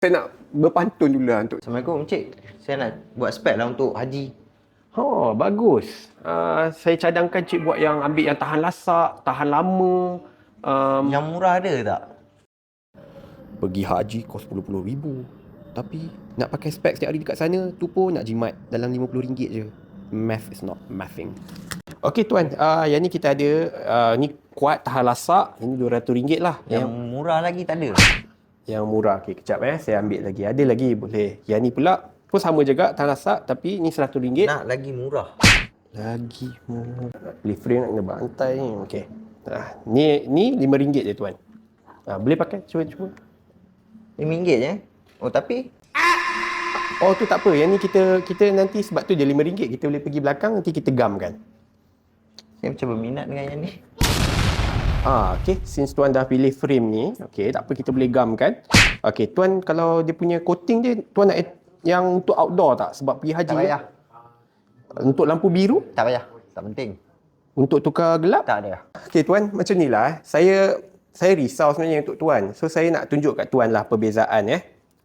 Saya nak berpantun dulu lah untuk... Assalamualaikum Encik. Saya nak buat spek lah untuk haji. Oh, bagus. Saya cadangkan cik buat yang ambil yang tahan lasak, tahan lama. Yang murah ada tak? Pergi haji kos RM10,000. Tapi nak pakai spek setiap hari dekat sana, tu pun nak jimat dalam RM50 je. Math is not mathing. Okey tuan, yang ni kita ada, ni kuat tahan lasak, ini RM200 lah. Yang murah lagi tak ada? Yang murah. Okey, kejap saya ambil lagi. Ada lagi boleh. Yang ni pula pun sama juga tahan lasak, tapi ni RM100. Nak lagi murah. Lagi murah. Beli frame nak kena bantai ni. Okey. Ni RM5 je tuan. Boleh pakai? Cuba. RM5 je? Oh tapi Oh tu tak apa. Yang ni kita nanti sebab tu je RM5. Kita boleh pergi belakang, nanti kita gamkan. saya macam berminat dengan yang ni. Okey. Since tuan dah pilih frame ni, okey, tak apa, kita boleh gamkan. Okey, tuan kalau dia punya coating dia, tuan nak yang untuk outdoor tak? Sebab pergi haji. Tak payah. Untuk lampu biru? Tak payah. Tak penting. Untuk tukar gelap? Tak ada. Okey tuan, macam ni lah. Saya risau sebenarnya untuk tuan. So saya nak tunjuk kat tuan lah perbezaan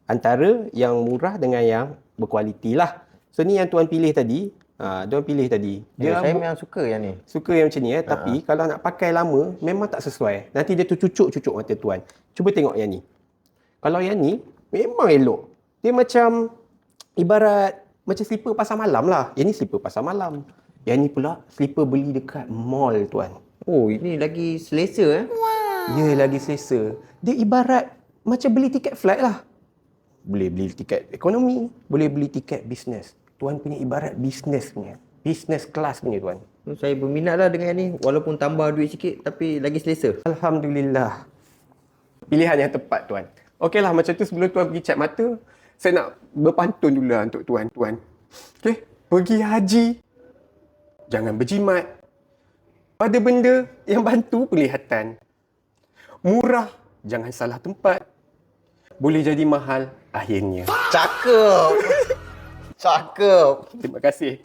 antara yang murah dengan yang berkualiti lah. So ni yang tuan pilih tadi. Tuan pilih tadi. Saya memang suka yang ni. Suka yang macam ni tapi kalau nak pakai lama memang tak sesuai. Nanti dia tercucuk-cucuk mata tuan. Cuba tengok yang ni. Kalau yang ni memang elok. Dia macam ibarat macam slipper pasar malam lah. Yang ni slipper pasar malam. Yang ni pula slipper beli dekat mall tuan. Oh, ini lagi selesa Ya, lagi selesa. Dia ibarat macam beli tiket flight lah. Boleh beli tiket ekonomi, boleh beli tiket bisnes. Tuan punya ibarat bisnes punya. Bisnes kelas punya tuan. Saya berminat lah dengan yang ni. Walaupun tambah duit sikit tapi lagi selesa. Alhamdulillah. Pilihan yang tepat tuan. Okeylah, macam tu sebelum tuan pergi cat mata, saya nak berpantun dulu lah untuk tuan. Okey, pergi haji, jangan berjimat. Pada benda yang bantu penglihatan. Murah, jangan salah tempat. Boleh jadi mahal akhirnya. Cakep. Cakep. Terima kasih.